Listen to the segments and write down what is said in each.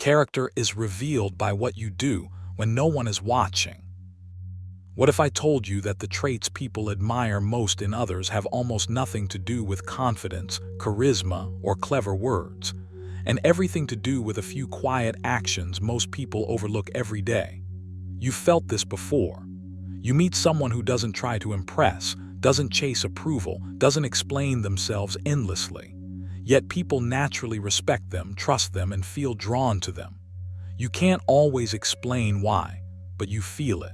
Character is revealed by what you do when no one is watching. What if I told you that the traits people admire most in others have almost nothing to do with confidence, charisma, or clever words, and everything to do with a few quiet actions most people overlook every day? You've felt this before. You meet someone who doesn't try to impress, doesn't chase approval, doesn't explain themselves endlessly. Yet people naturally respect them, trust them, and feel drawn to them. You can't always explain why, but you feel it.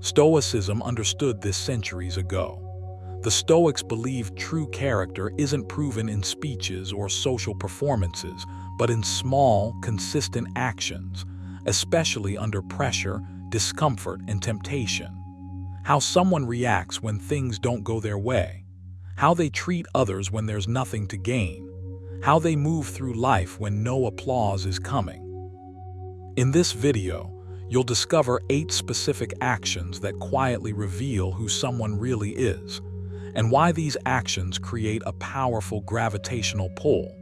Stoicism understood this centuries ago. The Stoics believed true character isn't proven in speeches or social performances, but in small, consistent actions, especially under pressure, discomfort, and temptation. How someone reacts when things don't go their way, how they treat others when there's nothing to gain, how they move through life when no applause is coming. In this video, you'll discover 8 specific actions that quietly reveal who someone really is, and why these actions create a powerful gravitational pull.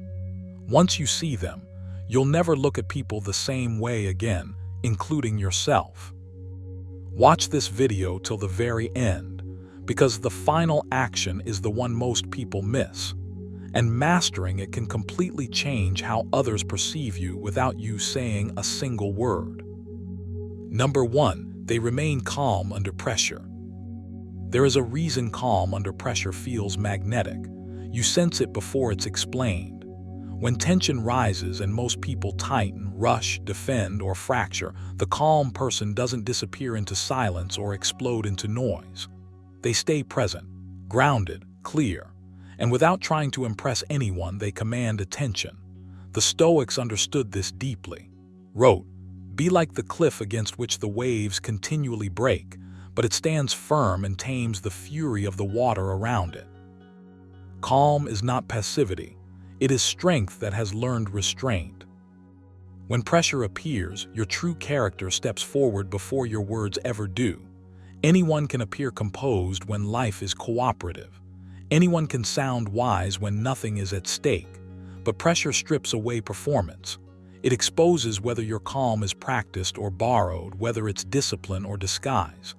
Once you see them, you'll never look at people the same way again, including yourself. Watch this video till the very end, because the final action is the one most people miss, and mastering it can completely change how others perceive you without you saying a single word. Number 1, they remain calm under pressure. There is a reason calm under pressure feels magnetic. You sense it before it's explained. When tension rises and most people tighten, rush, defend, or fracture, the calm person doesn't disappear into silence or explode into noise. They stay present, grounded, clear, and without trying to impress anyone, they command attention. The Stoics understood this deeply. Wrote, "Be like the cliff against which the waves continually break, but it stands firm and tames the fury of the water around it." Calm is not passivity. It is strength that has learned restraint. When pressure appears, your true character steps forward before your words ever do. Anyone can appear composed when life is cooperative. Anyone can sound wise when nothing is at stake. But pressure strips away performance. It exposes whether your calm is practiced or borrowed, whether it's discipline or disguise.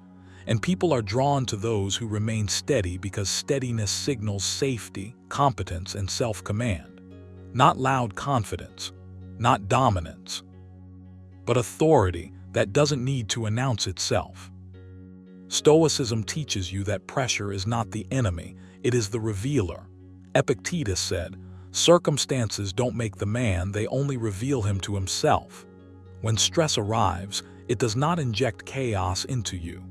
And people are drawn to those who remain steady because steadiness signals safety, competence, and self-command. Not loud confidence, not dominance, but authority that doesn't need to announce itself. Stoicism teaches you that pressure is not the enemy, it is the revealer. Epictetus said, "Circumstances don't make the man, they only reveal him to himself." When stress arrives, it does not inject chaos into you.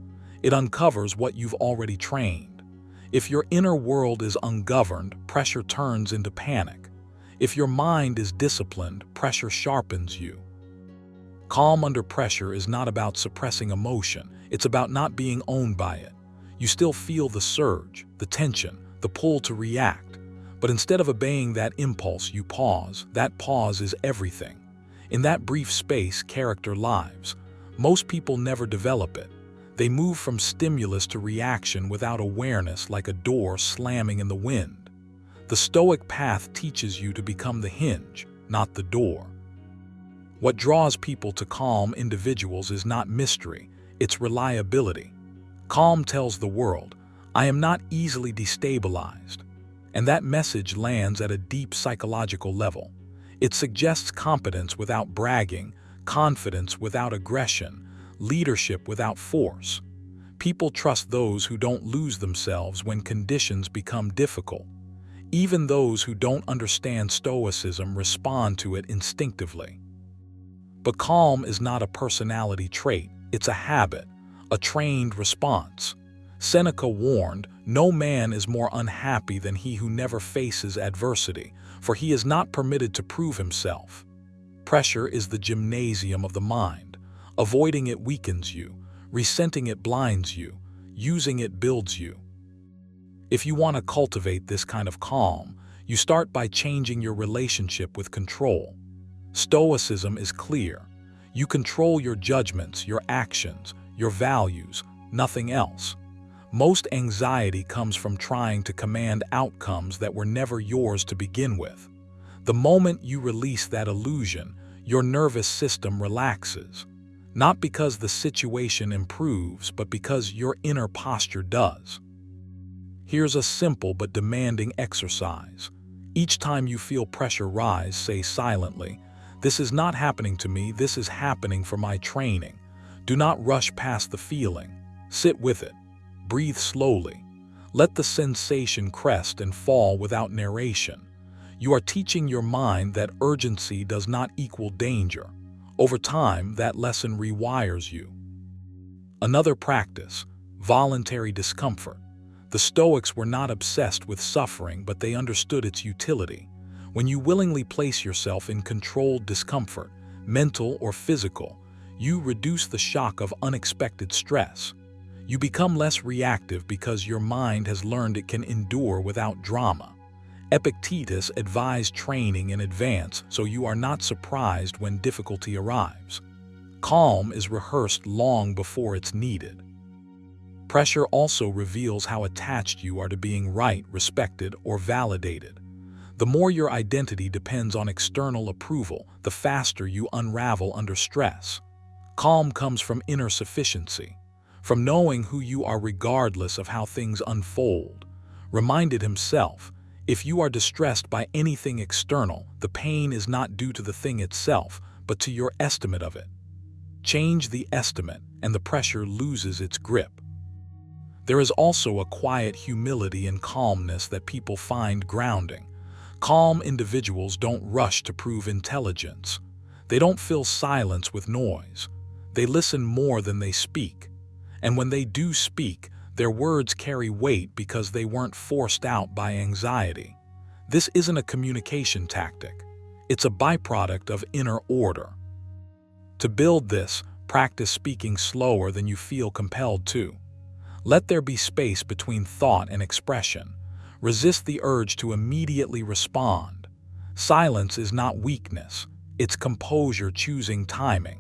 It uncovers what you've already trained. If your inner world is ungoverned, pressure turns into panic. If your mind is disciplined, pressure sharpens you. Calm under pressure is not about suppressing emotion, it's about not being owned by it. You still feel the surge, the tension, the pull to react, but instead of obeying that impulse, you pause. That pause is everything. In that brief space, character lives. Most people never develop it. They move from stimulus to reaction without awareness, like a door slamming in the wind. The Stoic path teaches you to become the hinge, not the door. What draws people to calm individuals is not mystery, it's reliability. Calm tells the world, "I am not easily destabilized." And that message lands at a deep psychological level. It suggests competence without bragging, confidence without aggression, leadership without force. People trust those who don't lose themselves when conditions become difficult. Even those who don't understand Stoicism respond to it instinctively. But calm is not a personality trait, it's a habit, a trained response. Seneca warned, "No man is more unhappy than he who never faces adversity, for he is not permitted to prove himself." Pressure is the gymnasium of the mind. Avoiding it weakens you, resenting it blinds you, using it builds you. If you want to cultivate this kind of calm, you start by changing your relationship with control. Stoicism is clear. You control your judgments, your actions, your values, nothing else. Most anxiety comes from trying to command outcomes that were never yours to begin with. The moment you release that illusion, your nervous system relaxes. Not because the situation improves, but because your inner posture does. Here's a simple but demanding exercise. Each time you feel pressure rise, say silently, "This is not happening to me, this is happening for my training." Do not rush past the feeling. Sit with it. Breathe slowly. Let the sensation crest and fall without narration. You are teaching your mind that urgency does not equal danger. Over time, that lesson rewires you. Another practice, voluntary discomfort. The Stoics were not obsessed with suffering, but they understood its utility. When you willingly place yourself in controlled discomfort, mental or physical, you reduce the shock of unexpected stress. You become less reactive because your mind has learned it can endure without drama. Epictetus advised training in advance so you are not surprised when difficulty arrives. Calm is rehearsed long before it's needed. Pressure also reveals how attached you are to being right, respected, or validated. The more your identity depends on external approval, the faster you unravel under stress. Calm comes from inner sufficiency, from knowing who you are regardless of how things unfold. Reminded himself, if you are distressed by anything external, the pain is not due to the thing itself, but to your estimate of it. Change the estimate, and the pressure loses its grip. There is also a quiet humility and calmness that people find grounding. Calm individuals don't rush to prove intelligence. They don't fill silence with noise. They listen more than they speak. And when they do speak, their words carry weight because they weren't forced out by anxiety. This isn't a communication tactic. It's a byproduct of inner order. To build this, practice speaking slower than you feel compelled to. Let there be space between thought and expression. Resist the urge to immediately respond. Silence is not weakness. It's composure choosing timing.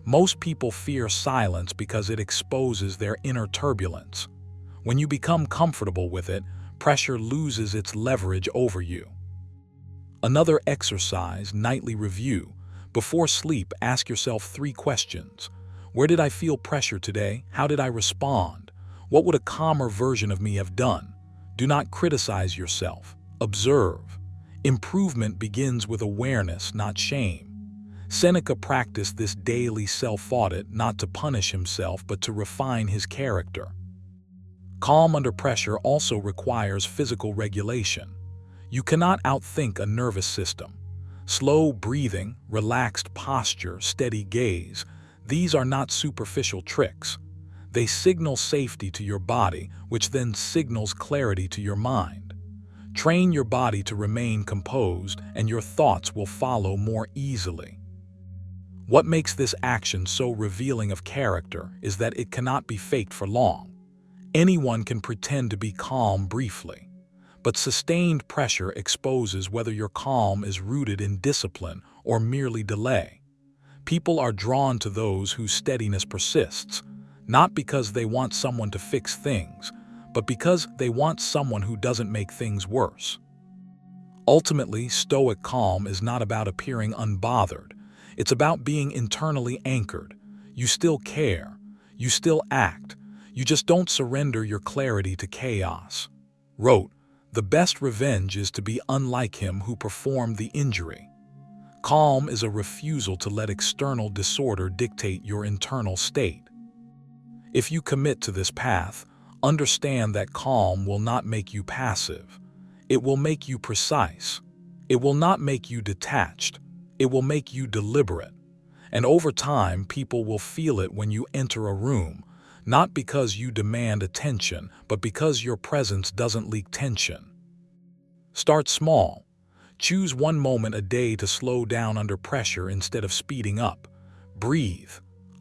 Most people fear silence because it exposes their inner turbulence. When you become comfortable with it, pressure loses its leverage over you. Another exercise, nightly review. Before sleep, ask yourself 3 questions. Where did I feel pressure today? How did I respond? What would a calmer version of me have done? Do not criticize yourself. Observe. Improvement begins with awareness, not shame. Seneca practiced this daily self-audit not to punish himself but to refine his character. Calm under pressure also requires physical regulation. You cannot outthink a nervous system. Slow breathing, relaxed posture, steady gaze, these are not superficial tricks. They signal safety to your body, which then signals clarity to your mind. Train your body to remain composed, and your thoughts will follow more easily. What makes this action so revealing of character is that it cannot be faked for long. Anyone can pretend to be calm briefly, but sustained pressure exposes whether your calm is rooted in discipline or merely delay. People are drawn to those whose steadiness persists, not because they want someone to fix things, but because they want someone who doesn't make things worse. Ultimately, Stoic calm is not about appearing unbothered. It's about being internally anchored. You still care. You still act. You just don't surrender your clarity to chaos. Wrote, "The best revenge is to be unlike him who performed the injury." Calm is a refusal to let external disorder dictate your internal state. If you commit to this path, understand that calm will not make you passive. It will make you precise. It will not make you detached. It will make you deliberate. And over time, people will feel it when you enter a room, not because you demand attention, but because your presence doesn't leak tension. Start small. Choose one moment a day to slow down under pressure instead of speeding up. Breathe.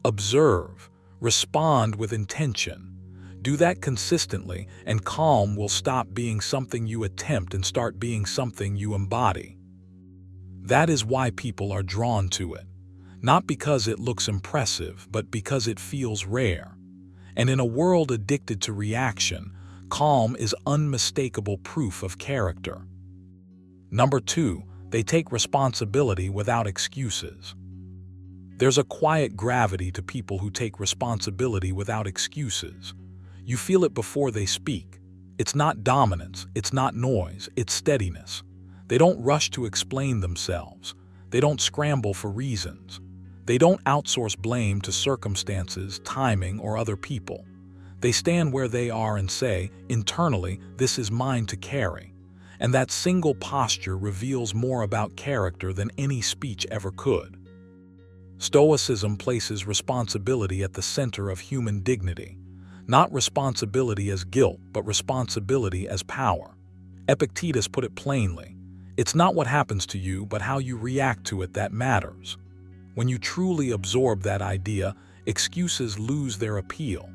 Observe. Respond with intention. Do that consistently, and calm will stop being something you attempt and start being something you embody. That is why people are drawn to it. Not because it looks impressive, but because it feels rare. And in a world addicted to reaction, calm is unmistakable proof of character. Number 2, they take responsibility without excuses. There's a quiet gravity to people who take responsibility without excuses. You feel it before they speak. It's not dominance, it's not noise, it's steadiness. They don't rush to explain themselves. They don't scramble for reasons. They don't outsource blame to circumstances, timing, or other people. They stand where they are and say, internally, this is mine to carry. And that single posture reveals more about character than any speech ever could. Stoicism places responsibility at the center of human dignity. Not responsibility as guilt, but responsibility as power. Epictetus put it plainly, it's not what happens to you, but how you react to it that matters. When you truly absorb that idea, excuses lose their appeal.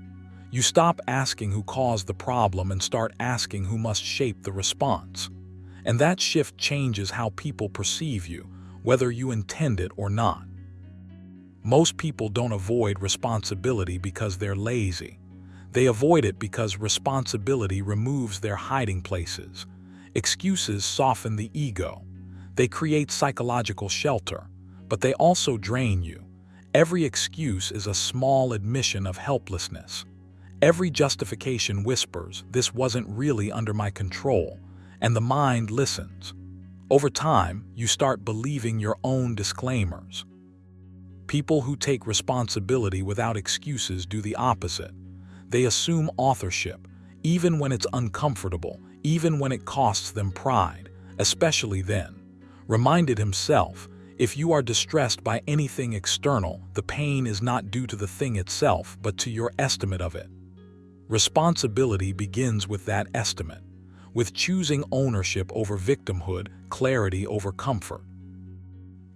You stop asking who caused the problem and start asking who must shape the response. And that shift changes how people perceive you, whether you intend it or not. Most people don't avoid responsibility because they're lazy. They avoid it because responsibility removes their hiding places. Excuses soften the ego. They create psychological shelter, but they also drain you. Every excuse is a small admission of helplessness. Every justification whispers, this wasn't really under my control, and the mind listens. Over time, you start believing your own disclaimers. People who take responsibility without excuses do the opposite. They assume authorship, even when it's uncomfortable, even when it costs them pride, especially then. Reminded himself, if you are distressed by anything external, the pain is not due to the thing itself, but to your estimate of it. Responsibility begins with that estimate, with choosing ownership over victimhood, clarity over comfort.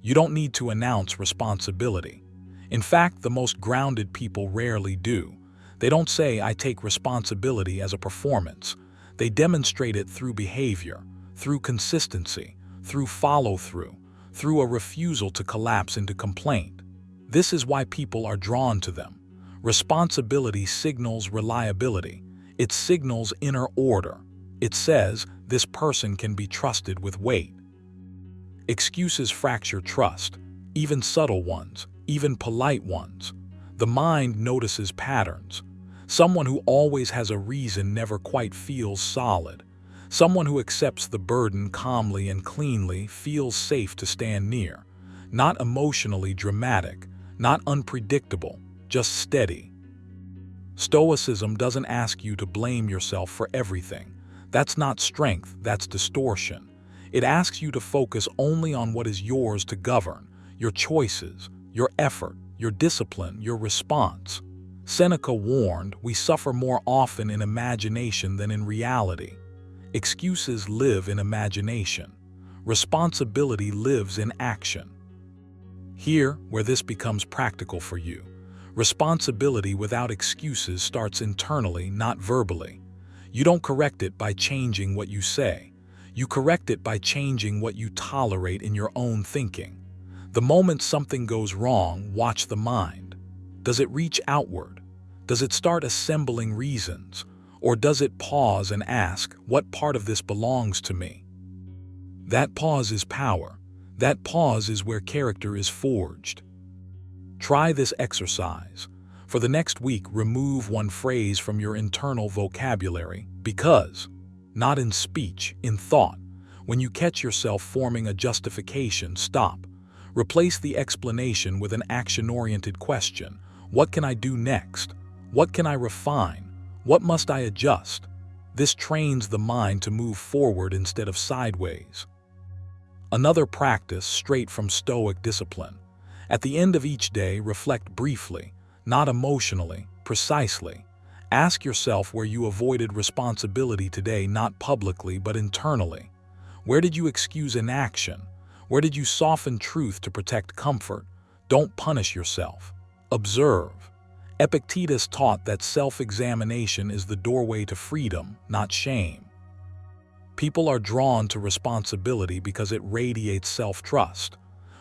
You don't need to announce responsibility. In fact, the most grounded people rarely do. They don't say, I take responsibility as a performance. They demonstrate it through behavior, through consistency, through follow-through, through a refusal to collapse into complaint. This is why people are drawn to them. Responsibility signals reliability. It signals inner order. It says, this person can be trusted with weight. Excuses fracture trust, even subtle ones, even polite ones. The mind notices patterns. Someone who always has a reason never quite feels solid. Someone who accepts the burden calmly and cleanly feels safe to stand near. Not emotionally dramatic, not unpredictable, just steady. Stoicism doesn't ask you to blame yourself for everything. That's not strength, that's distortion. It asks you to focus only on what is yours to govern, your choices, your effort, your discipline, your response. Seneca warned, we suffer more often in imagination than in reality. Excuses live in imagination. Responsibility lives in action. Here, where this becomes practical for you, responsibility without excuses starts internally, not verbally. You don't correct it by changing what you say. You correct it by changing what you tolerate in your own thinking. The moment something goes wrong, watch the mind. Does it reach outward? Does it start assembling reasons? Or does it pause and ask, what part of this belongs to me? That pause is power. That pause is where character is forged. Try this exercise. For the next week, remove one phrase from your internal vocabulary, because, not in speech, in thought. When you catch yourself forming a justification, stop. Replace the explanation with an action-oriented question. What can I do next? What can I refine? What must I adjust? This trains the mind to move forward instead of sideways. Another practice straight from Stoic discipline. At the end of each day, reflect briefly, not emotionally, precisely. Ask yourself where you avoided responsibility today, not publicly but internally. Where did you excuse inaction? Where did you soften truth to protect comfort? Don't punish yourself. Observe. Epictetus taught that self-examination is the doorway to freedom, not shame. People are drawn to responsibility because it radiates self-trust.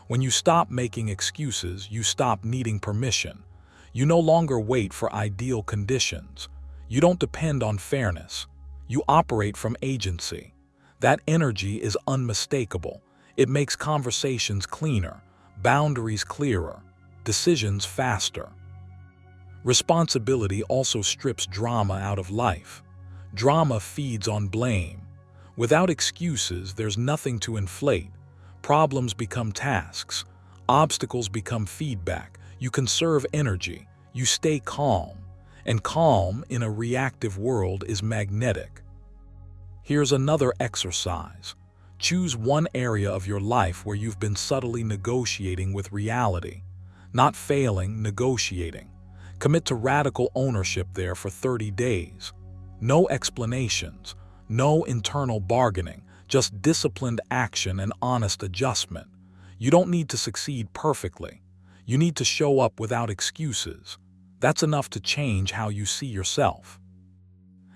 When you stop making excuses, you stop needing permission. You no longer wait for ideal conditions. You don't depend on fairness. You operate from agency. That energy is unmistakable. It makes conversations cleaner, boundaries clearer. decisions faster. Responsibility also strips drama out of life. Drama feeds on blame. Without excuses, there's nothing to inflate. Problems become tasks. Obstacles become feedback. You conserve energy. You stay calm. And calm in a reactive world is magnetic. Here's another exercise. Choose one area of your life where you've been subtly negotiating with reality. Not failing, negotiating. Commit to radical ownership there for 30 days. No explanations, no internal bargaining, just disciplined action and honest adjustment. You don't need to succeed perfectly. You need to show up without excuses. That's enough to change how you see yourself.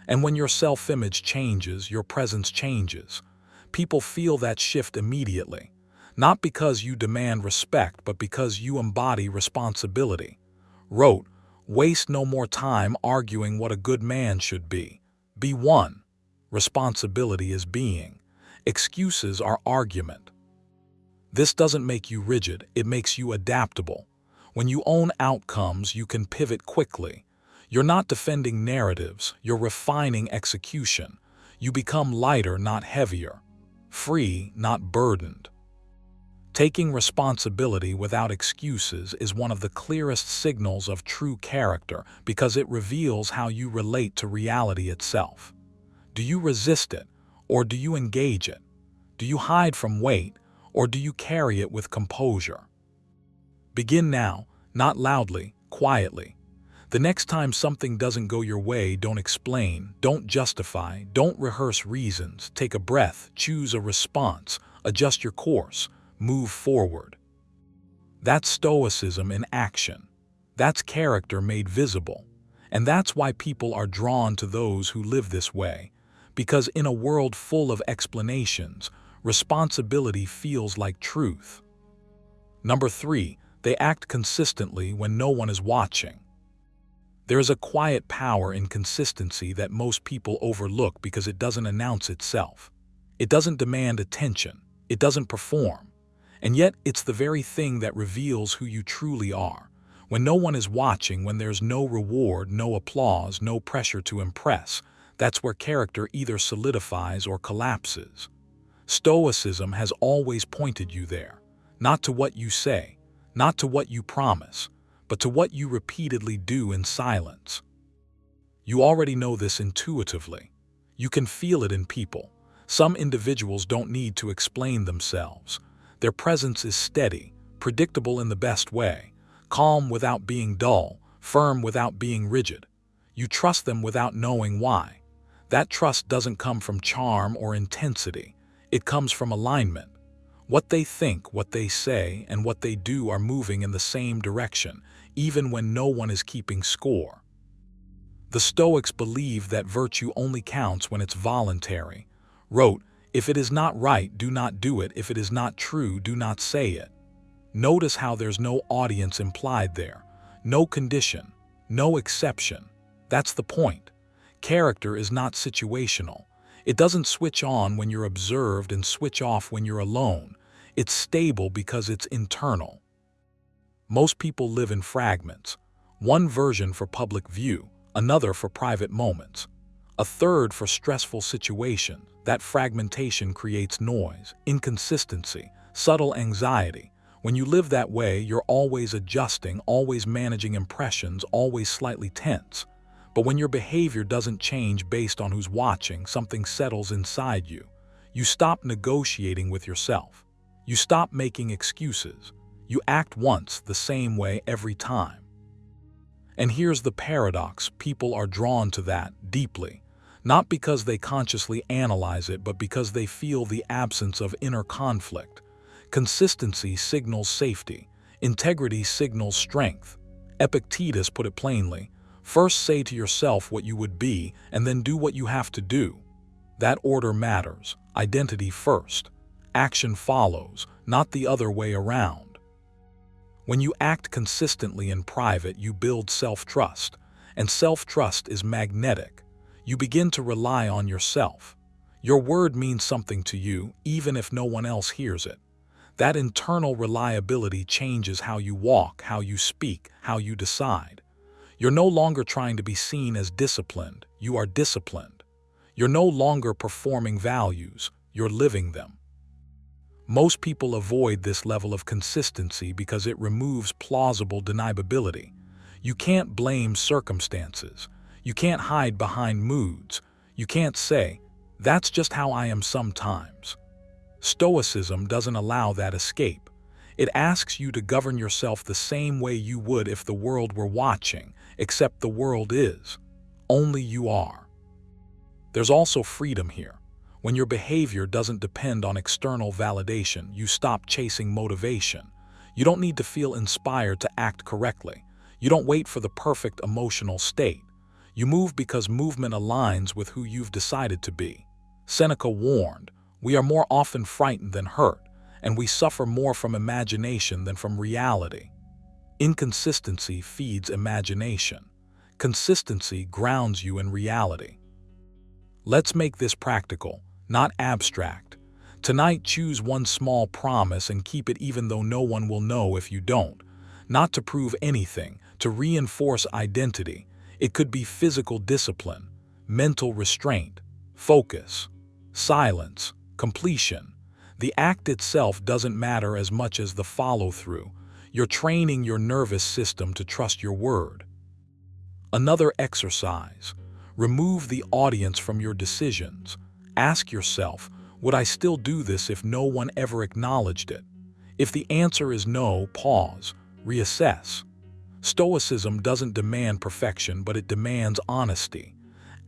And when your self-image changes, your presence changes. People feel that shift immediately, not because you demand respect, but because you embody responsibility. Wrote, waste no more time arguing what a good man should be. Be one. Responsibility is being. Excuses are argument. This doesn't make you rigid, it makes you adaptable. When you own outcomes, you can pivot quickly. You're not defending narratives, you're refining execution. You become lighter, not heavier. Free, not burdened. Taking responsibility without excuses is one of the clearest signals of true character because it reveals how you relate to reality itself. Do you resist it, or do you engage it? Do you hide from weight, or do you carry it with composure? Begin now, not loudly, quietly. The next time something doesn't go your way, don't explain, don't justify, don't rehearse reasons. Take a breath, choose a response, adjust your course, move forward. That's Stoicism in action. That's character made visible. And that's why people are drawn to those who live this way. Because in a world full of explanations, responsibility feels like truth. Number 3, they act consistently when no one is watching. There is a quiet power in consistency that most people overlook because it doesn't announce itself. It doesn't demand attention. It doesn't perform. And yet, it's the very thing that reveals who you truly are. When no one is watching, when there's no reward, no applause, no pressure to impress, that's where character either solidifies or collapses. Stoicism has always pointed you there, not to what you say, not to what you promise, but to what you repeatedly do in silence. You already know this intuitively. You can feel it in people. Some individuals don't need to explain themselves. Their presence is steady, predictable in the best way, calm without being dull, firm without being rigid. You trust them without knowing why. That trust doesn't come from charm or intensity. It comes from alignment. What they think, what they say, and what they do are moving in the same direction, even when no one is keeping score. The Stoics believe that virtue only counts when it's voluntary. Wrote, if it is not right, do not do it. If it is not true, do not say it. Notice how there's no audience implied there. No condition, no exception. That's the point. Character is not situational. It doesn't switch on when you're observed and switch off when you're alone. It's stable because it's internal. Most people live in fragments. One version for public view, another for private moments, a third for stressful situations. That fragmentation creates noise, inconsistency, subtle anxiety. When you live that way, you're always adjusting, always managing impressions, always slightly tense. But when your behavior doesn't change based on who's watching, something settles inside you. You stop negotiating with yourself. You stop making excuses. You act once the same way every time. And here's the paradox: people are drawn to that deeply, not because they consciously analyze it, but because they feel the absence of inner conflict. Consistency signals safety. Integrity signals strength. Epictetus put it plainly: first say to yourself what you would be, and then do what you have to do. That order matters. Identity first. Action follows, not the other way around. When you act consistently in private, you build self-trust, and self-trust is magnetic. You begin to rely on yourself. Your word means something to you, even if no one else hears it. That internal reliability changes how you walk, how you speak, how you decide. You're no longer trying to be seen as disciplined, you are disciplined. You're no longer performing values, you're living them. Most people avoid this level of consistency because it removes plausible deniability. You can't blame circumstances. You can't hide behind moods. You can't say, "That's just how I am sometimes." Stoicism doesn't allow that escape. It asks you to govern yourself the same way you would if the world were watching, except the world is. Only you are. There's also freedom here. When your behavior doesn't depend on external validation, you stop chasing motivation. You don't need to feel inspired to act correctly. You don't wait for the perfect emotional state. You move because movement aligns with who you've decided to be. Seneca warned, "We are more often frightened than hurt, and we suffer more from imagination than from reality." Inconsistency feeds imagination. Consistency grounds you in reality. Let's make this practical, not abstract. Tonight, choose one small promise and keep it even though no one will know if you don't. Not to prove anything, to reinforce identity. It could be physical discipline, mental restraint, focus, silence, completion. The act itself doesn't matter as much as the follow-through. You're training your nervous system to trust your word. Another exercise. Remove the audience from your decisions. Ask yourself, would I still do this if no one ever acknowledged it? If the answer is no, pause, reassess. Stoicism doesn't demand perfection, but it demands honesty.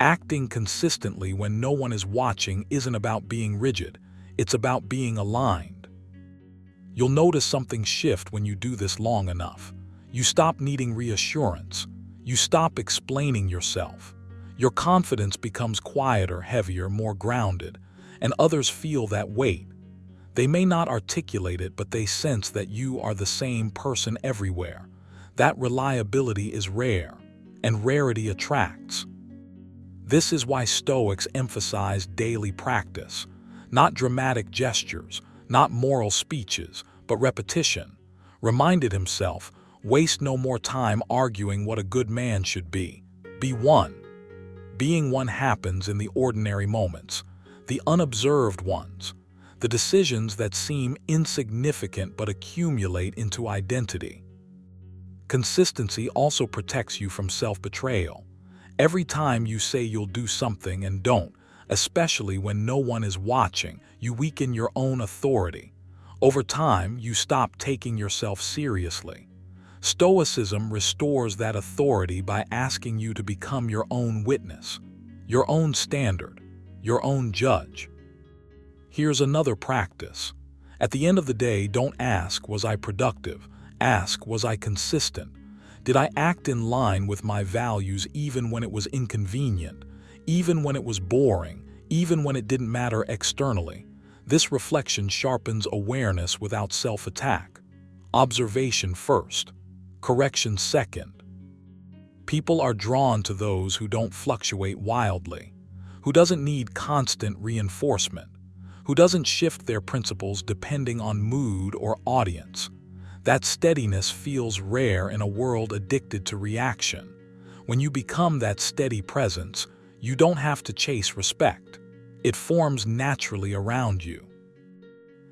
Acting consistently when no one is watching isn't about being rigid, it's about being aligned. You'll notice something shift when you do this long enough. You stop needing reassurance. You stop explaining yourself. Your confidence becomes quieter, heavier, more grounded, and others feel that weight. They may not articulate it, but they sense that you are the same person everywhere. That reliability is rare, and rarity attracts. This is why Stoics emphasize daily practice, not dramatic gestures, not moral speeches, but repetition. Reminded himself, waste no more time arguing what a good man should be. Be one. Being one happens in the ordinary moments, the unobserved ones, the decisions that seem insignificant but accumulate into identity. Consistency also protects you from self-betrayal. Every time you say you'll do something and don't, especially when no one is watching, you weaken your own authority. Over time, you stop taking yourself seriously. Stoicism restores that authority by asking you to become your own witness, your own standard, your own judge. Here's another practice. At the end of the day, don't ask, was I productive? Ask, was I consistent? Did I act in line with my values even when it was inconvenient, even when it was boring, even when it didn't matter externally? This reflection sharpens awareness without self-attack. Observation first. Correction second. People are drawn to those who don't fluctuate wildly, who doesn't need constant reinforcement, who doesn't shift their principles depending on mood or audience. That steadiness feels rare in a world addicted to reaction. When you become that steady presence, you don't have to chase respect. It forms naturally around you.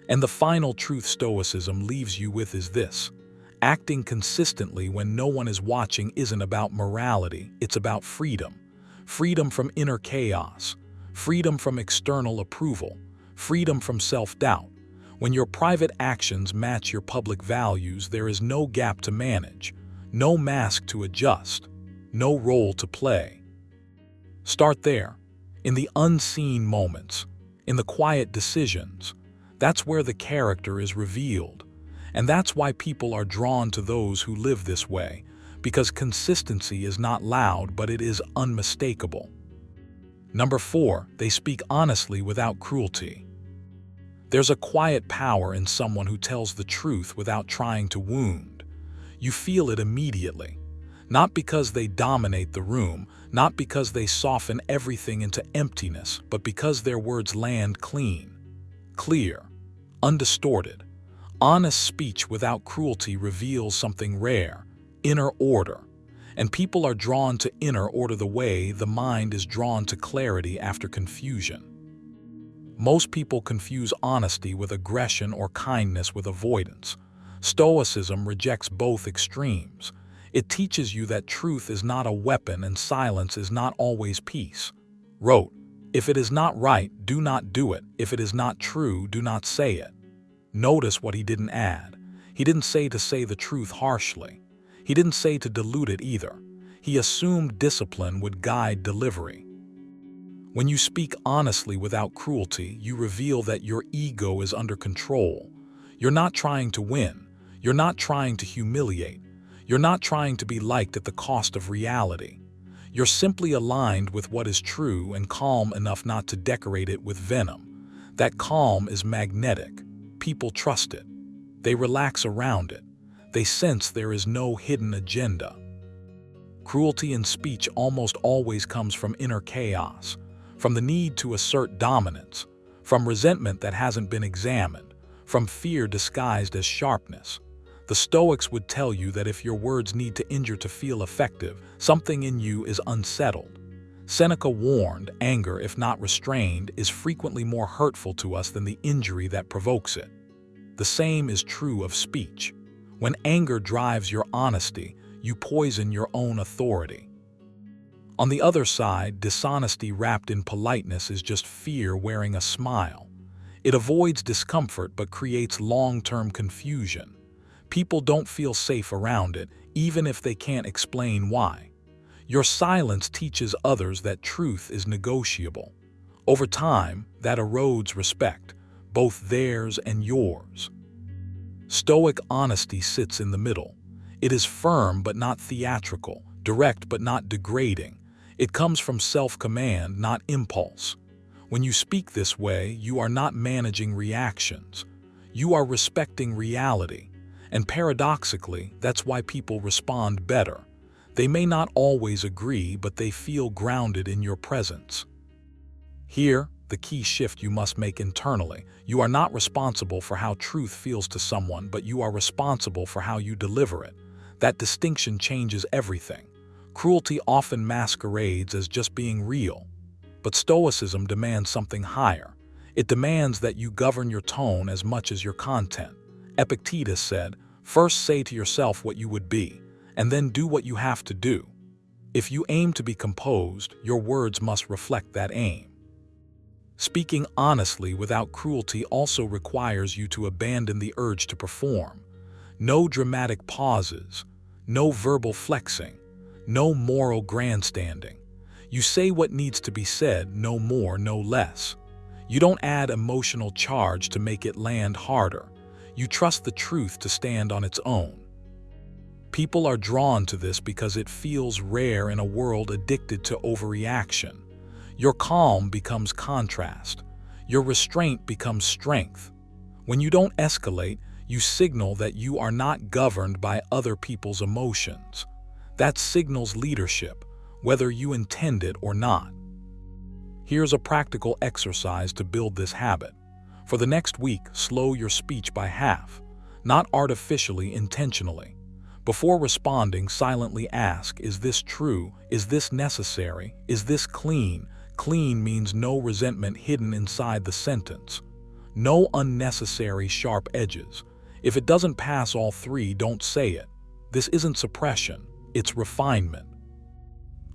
And the final truth Stoicism leaves you with is this. Acting consistently when no one is watching isn't about morality, it's about freedom. Freedom from inner chaos, freedom from external approval, freedom from self-doubt. When your private actions match your public values, there is no gap to manage, no mask to adjust, no role to play. Start there, in the unseen moments, in the quiet decisions. That's where the character is revealed. And that's why people are drawn to those who live this way, because consistency is not loud, but it is unmistakable. Number 4, they speak honestly without cruelty. There's a quiet power in someone who tells the truth without trying to wound. You feel it immediately. Not because they dominate the room, not because they soften everything into emptiness, but because their words land clean, clear, undistorted. Honest speech without cruelty reveals something rare, inner order, and people are drawn to inner order the way the mind is drawn to clarity after confusion. Most people confuse honesty with aggression or kindness with avoidance. Stoicism rejects both extremes. It teaches you that truth is not a weapon and silence is not always peace. Wrote, "If it is not right, do not do it. If it is not true, do not say it." Notice what he didn't add. He didn't say to say the truth harshly. He didn't say to dilute it either. He assumed discipline would guide delivery. When you speak honestly without cruelty, you reveal that your ego is under control. You're not trying to win. You're not trying to humiliate. You're not trying to be liked at the cost of reality. You're simply aligned with what is true and calm enough not to decorate it with venom. That calm is magnetic. People trust it. They relax around it. They sense there is no hidden agenda. Cruelty in speech almost always comes from inner chaos, from the need to assert dominance, from resentment that hasn't been examined, from fear disguised as sharpness. The Stoics would tell you that if your words need to injure to feel effective, something in you is unsettled. Seneca warned, anger, if not restrained, is frequently more hurtful to us than the injury that provokes it. The same is true of speech. When anger drives your honesty, you poison your own authority. On the other side, dishonesty wrapped in politeness is just fear wearing a smile. It avoids discomfort but creates long-term confusion. People don't feel safe around it, even if they can't explain why. Your silence teaches others that truth is negotiable. Over time, that erodes respect, both theirs and yours. Stoic honesty sits in the middle. It is firm but not theatrical, direct but not degrading. It comes from self-command, not impulse. When you speak this way, you are not managing reactions. You are respecting reality. And paradoxically, that's why people respond better. They may not always agree, but they feel grounded in your presence. Here, the key shift you must make internally. You are not responsible for how truth feels to someone, but you are responsible for how you deliver it. That distinction changes everything. Cruelty often masquerades as just being real. But Stoicism demands something higher. It demands that you govern your tone as much as your content. Epictetus said, "First say to yourself what you would be, and then do what you have to do." If you aim to be composed, your words must reflect that aim. Speaking honestly without cruelty also requires you to abandon the urge to perform. No dramatic pauses, no verbal flexing, no moral grandstanding. You say what needs to be said, no more, no less. You don't add emotional charge to make it land harder. You trust the truth to stand on its own. People are drawn to this because it feels rare in a world addicted to overreaction. Your calm becomes contrast. Your restraint becomes strength. When you don't escalate, you signal that you are not governed by other people's emotions. That signals leadership, whether you intend it or not. Here's a practical exercise to build this habit. For the next week, slow your speech by half, not artificially, intentionally. Before responding, silently ask, is this true? Is this necessary? Is this clean? Clean means no resentment hidden inside the sentence. No unnecessary sharp edges. If it doesn't pass all three, don't say it. This isn't suppression, it's refinement.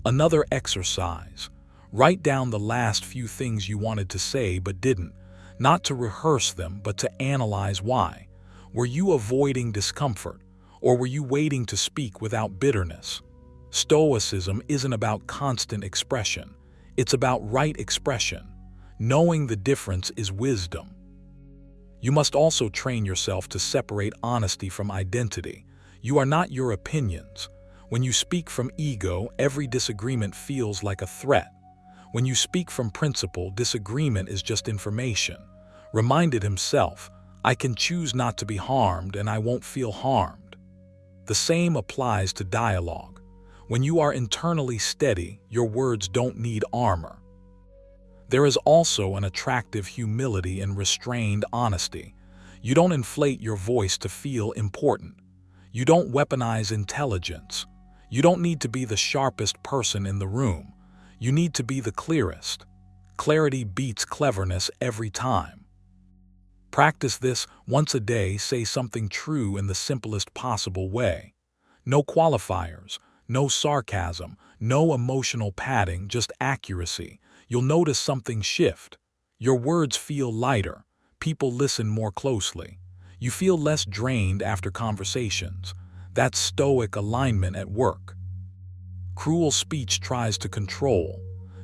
Another exercise. Write down the last few things you wanted to say but didn't. Not to rehearse them, but to analyze why. Were you avoiding discomfort, or were you waiting to speak without bitterness? Stoicism isn't about constant expression. It's about right expression. Knowing the difference is wisdom. You must also train yourself to separate honesty from identity. You are not your opinions. When you speak from ego, every disagreement feels like a threat. When you speak from principle, disagreement is just information. Reminded himself, I can choose not to be harmed and I won't feel harmed. The same applies to dialogue. When you are internally steady, your words don't need armor. There is also an attractive humility in restrained honesty. You don't inflate your voice to feel important. You don't weaponize intelligence. You don't need to be the sharpest person in the room. You need to be the clearest. Clarity beats cleverness every time. Practice this once a day. Say something true in the simplest possible way. No qualifiers, no sarcasm, no emotional padding, just accuracy. You'll notice something shift. Your words feel lighter. People listen more closely. You feel less drained after conversations. That's Stoic alignment at work. Cruel speech tries to control.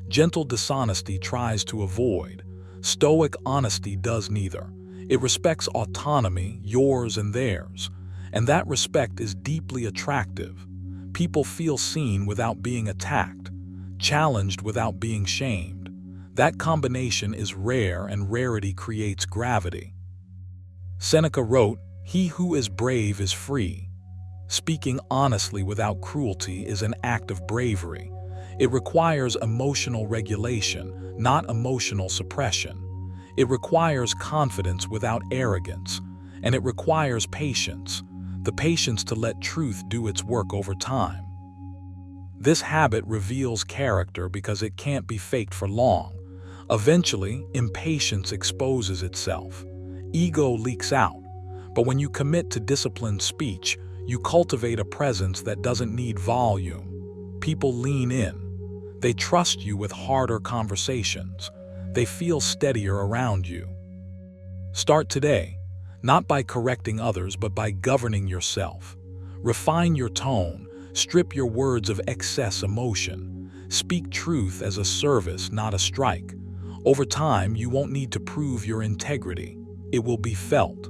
Gentle dishonesty tries to avoid. Stoic honesty does neither. It respects autonomy, yours and theirs. And that respect is deeply attractive. People feel seen without being attacked, challenged without being shamed. That combination is rare, and rarity creates gravity. Seneca wrote, "He who is brave is free." Speaking honestly without cruelty is an act of bravery. It requires emotional regulation, not emotional suppression. It requires confidence without arrogance, and it requires patience, the patience to let truth do its work over time. This habit reveals character because it can't be faked for long. Eventually, impatience exposes itself. Ego leaks out. But when you commit to disciplined speech, you cultivate a presence that doesn't need volume. People lean in. They trust you with harder conversations. They feel steadier around you. Start today, not by correcting others, but by governing yourself. Refine your tone. Strip your words of excess emotion. Speak truth as a service, not a strike. Over time, you won't need to prove your integrity. It will be felt.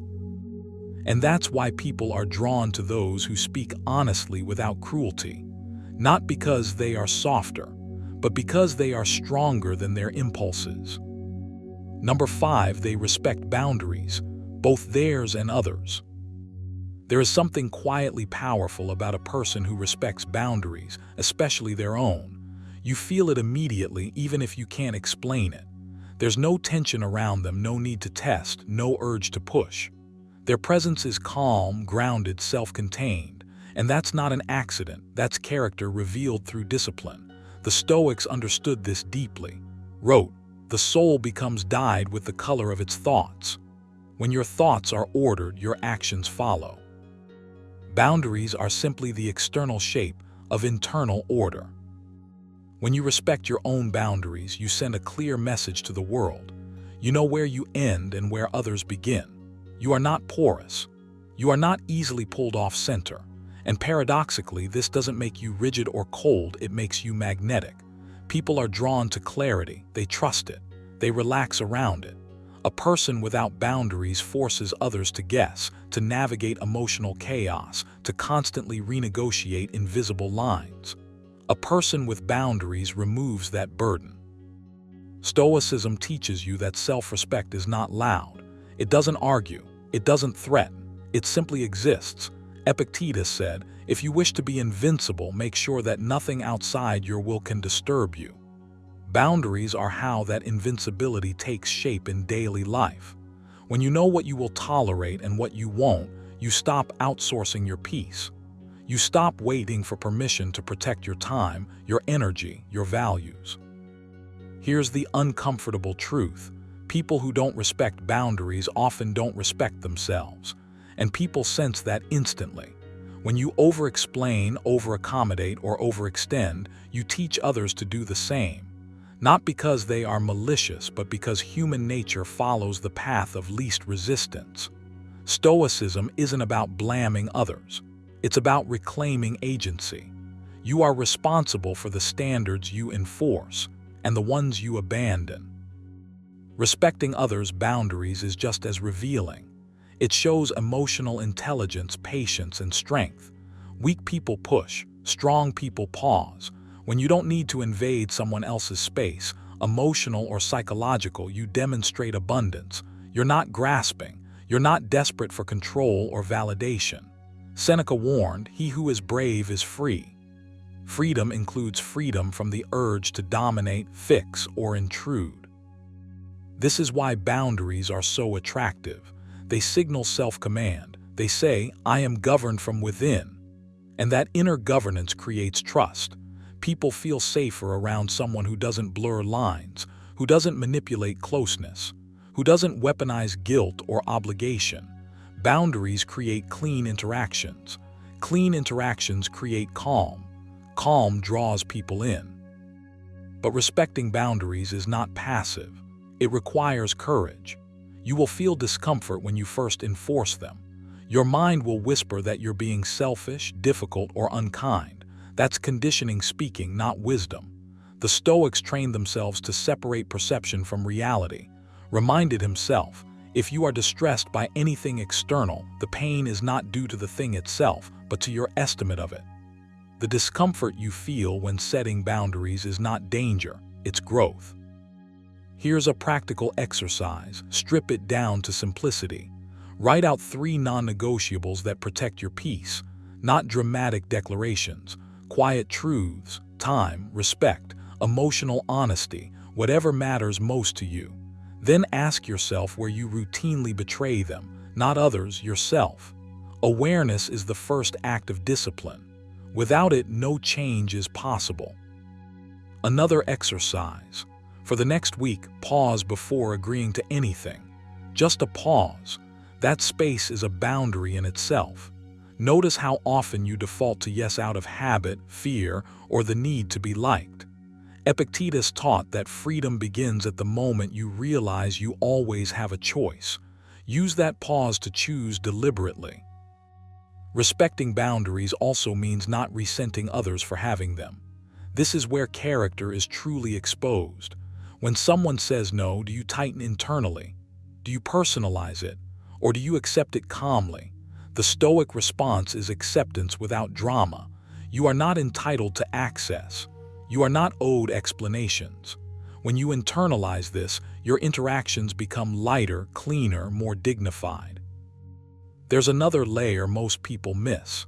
And that's why people are drawn to those who speak honestly without cruelty. Not because they are softer, but because they are stronger than their impulses. Number 5, they respect boundaries, both theirs and others. There is something quietly powerful about a person who respects boundaries, especially their own. You feel it immediately, even if you can't explain it. There's no tension around them, no need to test, no urge to push. Their presence is calm, grounded, self-contained. And that's not an accident, that's character revealed through discipline. The Stoics understood this deeply. Wrote, "The soul becomes dyed with the color of its thoughts." When your thoughts are ordered, your actions follow. Boundaries are simply the external shape of internal order. When you respect your own boundaries, you send a clear message to the world. You know where you end and where others begin. You are not porous. You are not easily pulled off center. And paradoxically, this doesn't make you rigid or cold, it makes you magnetic. People are drawn to clarity, they trust it, they relax around it. A person without boundaries forces others to guess, to navigate emotional chaos, to constantly renegotiate invisible lines. A person with boundaries removes that burden. Stoicism teaches you that self-respect is not loud. It doesn't argue, it doesn't threaten, it simply exists. Epictetus said, "If you wish to be invincible, make sure that nothing outside your will can disturb you." Boundaries are how that invincibility takes shape in daily life. When you know what you will tolerate and what you won't, you stop outsourcing your peace. You stop waiting for permission to protect your time, your energy, your values. Here's the uncomfortable truth. People who don't respect boundaries often don't respect themselves. And people sense that instantly. When you over-explain, over-accommodate, or overextend, you teach others to do the same. Not because they are malicious, but because human nature follows the path of least resistance. Stoicism isn't about blaming others. It's about reclaiming agency. You are responsible for the standards you enforce and the ones you abandon. Respecting others' boundaries is just as revealing. It shows emotional intelligence, patience, and strength. Weak people push, strong people pause. When you don't need to invade someone else's space, emotional or psychological, you demonstrate abundance. You're not grasping. You're not desperate for control or validation. Seneca warned, "He who is brave is free." Freedom includes freedom from the urge to dominate, fix, or intrude. This is why boundaries are so attractive. They signal self-command. They say, "I am governed from within." And that inner governance creates trust. People feel safer around someone who doesn't blur lines, who doesn't manipulate closeness, who doesn't weaponize guilt or obligation. Boundaries create clean interactions. Clean interactions create calm. Calm draws people in. But respecting boundaries is not passive. It requires courage. You will feel discomfort when you first enforce them. Your mind will whisper that you're being selfish, difficult, or unkind. That's conditioning speaking, not wisdom. The Stoics trained themselves to separate perception from reality. Reminded himself, if you are distressed by anything external, the pain is not due to the thing itself, but to your estimate of it. The discomfort you feel when setting boundaries is not danger, it's growth. Here's a practical exercise. Strip it down to simplicity. Write out 3 non-negotiables that protect your peace, not dramatic declarations. Quiet truths, time, respect, emotional honesty, whatever matters most to you. Then ask yourself where you routinely betray them, not others, yourself. Awareness is the first act of discipline. Without it, no change is possible. Another exercise. For the next week, pause before agreeing to anything. Just a pause. That space is a boundary in itself. Notice how often you default to yes out of habit, fear, or the need to be liked. Epictetus taught that freedom begins at the moment you realize you always have a choice. Use that pause to choose deliberately. Respecting boundaries also means not resenting others for having them. This is where character is truly exposed. When someone says no, do you tighten internally? Do you personalize it? Or do you accept it calmly? The Stoic response is acceptance without drama. You are not entitled to access. You are not owed explanations. When you internalize this, your interactions become lighter, cleaner, more dignified. There's another layer most people miss.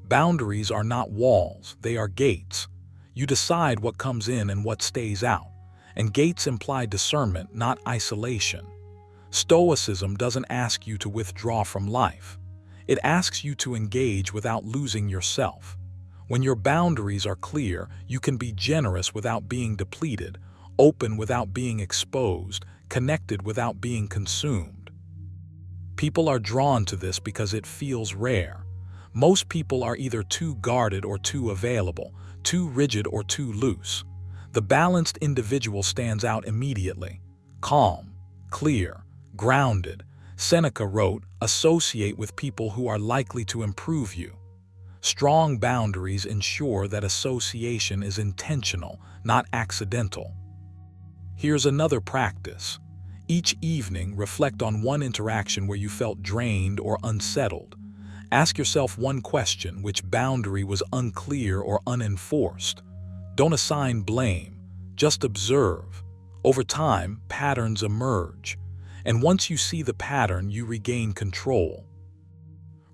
Boundaries are not walls, they are gates. You decide what comes in and what stays out. And gates imply discernment, not isolation. Stoicism doesn't ask you to withdraw from life. It asks you to engage without losing yourself. When your boundaries are clear, you can be generous without being depleted, open without being exposed, connected without being consumed. People are drawn to this because it feels rare. Most people are either too guarded or too available, too rigid or too loose. The balanced individual stands out immediately. Calm, clear, grounded. Seneca wrote, "Associate with people who are likely to improve you." Strong boundaries ensure that association is intentional, not accidental. Here's another practice. Each evening, reflect on one interaction where you felt drained or unsettled. Ask yourself one question: which boundary was unclear or unenforced? Don't assign blame, just observe. Over time, patterns emerge. And once you see the pattern, you regain control.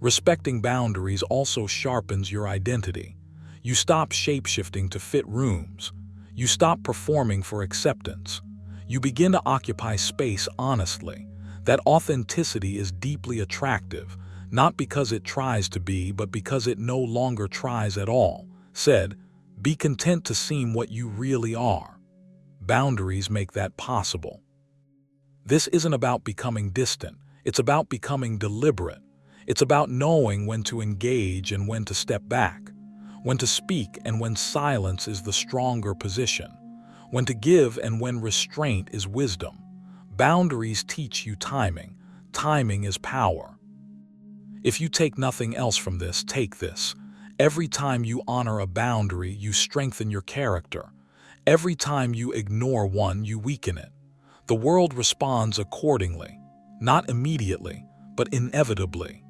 Respecting boundaries also sharpens your identity. You stop shape-shifting to fit rooms. You stop performing for acceptance. You begin to occupy space honestly. That authenticity is deeply attractive, not because it tries to be, but because it no longer tries at all. Said, be content to seem what you really are. Boundaries make that possible. This isn't about becoming distant. It's about becoming deliberate. It's about knowing when to engage and when to step back, when to speak and when silence is the stronger position, when to give and when restraint is wisdom. Boundaries teach you timing. Timing is power. If you take nothing else from this, take this. Every time you honor a boundary, you strengthen your character. Every time you ignore one, you weaken it. The world responds accordingly, not immediately, but inevitably.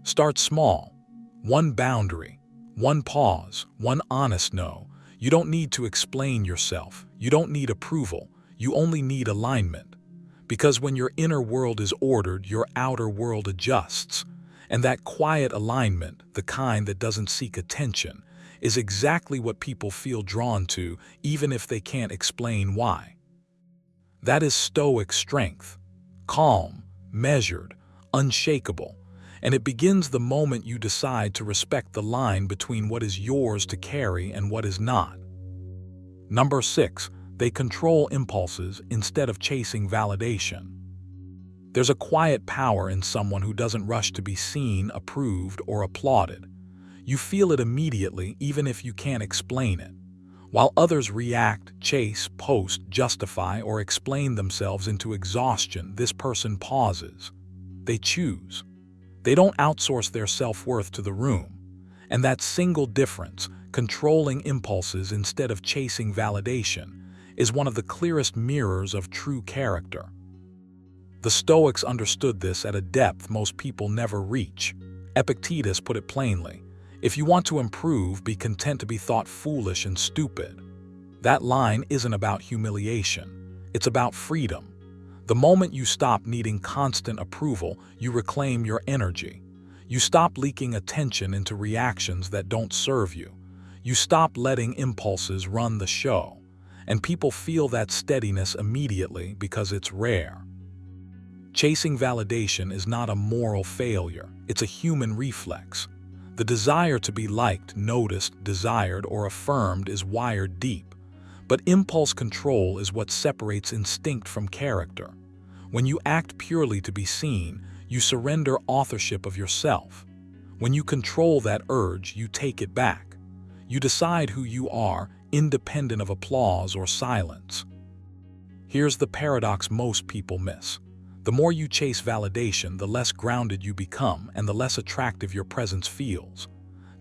Start small. One boundary, one pause, one honest no. You don't need to explain yourself. You don't need approval. You only need alignment. Because when your inner world is ordered, your outer world adjusts. And that quiet alignment, the kind that doesn't seek attention, is exactly what people feel drawn to, even if they can't explain why. That is Stoic strength. Calm, measured, unshakable, and it begins the moment you decide to respect the line between what is yours to carry and what is not. Number 6, they control impulses instead of chasing validation. There's a quiet power in someone who doesn't rush to be seen, approved, or applauded. You feel it immediately, even if you can't explain it. While others react, chase, post, justify, or explain themselves into exhaustion, this person pauses. They choose. They don't outsource their self-worth to the room. And that single difference, controlling impulses instead of chasing validation, is one of the clearest mirrors of true character. The Stoics understood this at a depth most people never reach. Epictetus put it plainly, "If you want to improve, be content to be thought foolish and stupid." That line isn't about humiliation. It's about freedom. The moment you stop needing constant approval, you reclaim your energy. You stop leaking attention into reactions that don't serve you. You stop letting impulses run the show. And people feel that steadiness immediately because it's rare. Chasing validation is not a moral failure. It's a human reflex. The desire to be liked, noticed, desired, or affirmed is wired deep. But impulse control is what separates instinct from character. When you act purely to be seen, you surrender authorship of yourself. When you control that urge, you take it back. You decide who you are, independent of applause or silence. Here's the paradox most people miss. The more you chase validation, the less grounded you become and the less attractive your presence feels.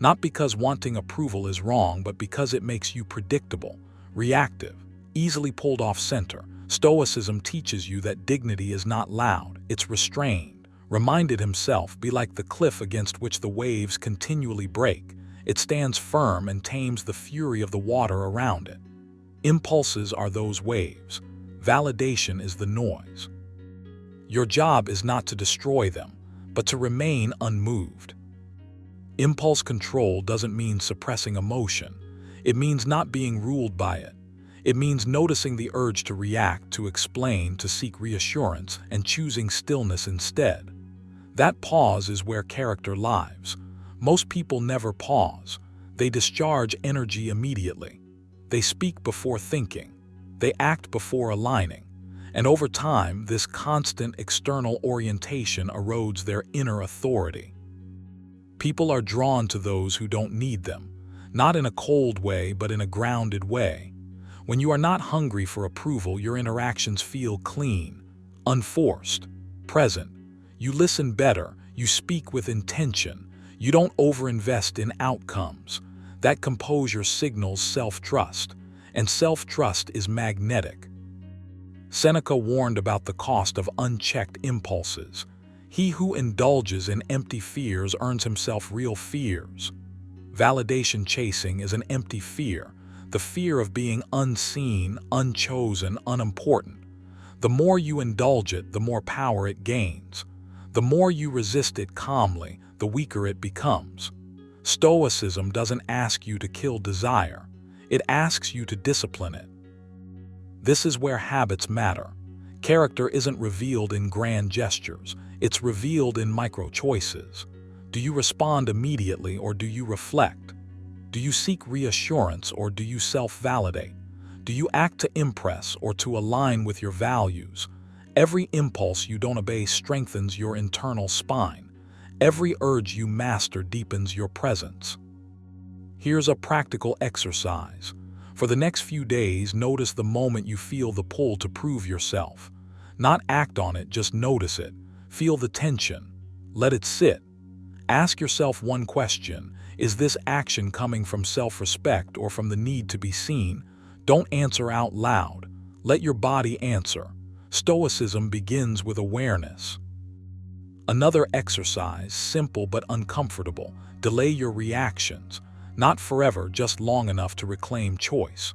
Not because wanting approval is wrong, but because it makes you predictable, reactive, easily pulled off center. Stoicism teaches you that dignity is not loud, it's restrained. Reminded himself, be like the cliff against which the waves continually break. It stands firm and tames the fury of the water around it. Impulses are those waves. Validation is the noise. Your job is not to destroy them, but to remain unmoved. Impulse control doesn't mean suppressing emotion. It means not being ruled by it. It means noticing the urge to react, to explain, to seek reassurance, and choosing stillness instead. That pause is where character lives. Most people never pause. They discharge energy immediately. They speak before thinking. They act before aligning. And over time, this constant external orientation erodes their inner authority. People are drawn to those who don't need them, not in a cold way, but in a grounded way. When you are not hungry for approval, your interactions feel clean, unforced, present. You listen better, you speak with intention, you don't overinvest in outcomes. That composure signals self-trust, and self-trust is magnetic. Seneca warned about the cost of unchecked impulses. He who indulges in empty fears earns himself real fears. Validation chasing is an empty fear, the fear of being unseen, unchosen, unimportant. The more you indulge it, the more power it gains. The more you resist it calmly, the weaker it becomes. Stoicism doesn't ask you to kill desire. It asks you to discipline it. This is where habits matter. Character isn't revealed in grand gestures. It's revealed in micro-choices. Do you respond immediately or do you reflect? Do you seek reassurance or do you self-validate? Do you act to impress or to align with your values? Every impulse you don't obey strengthens your internal spine. Every urge you master deepens your presence. Here's a practical exercise. For the next few days, notice the moment you feel the pull to prove yourself. Not act on it, just notice it. Feel the tension. Let it sit. Ask yourself one question. Is this action coming from self-respect or from the need to be seen? Don't answer out loud. Let your body answer. Stoicism begins with awareness. Another exercise, simple but uncomfortable. Delay your reactions. Not forever, just long enough to reclaim choice.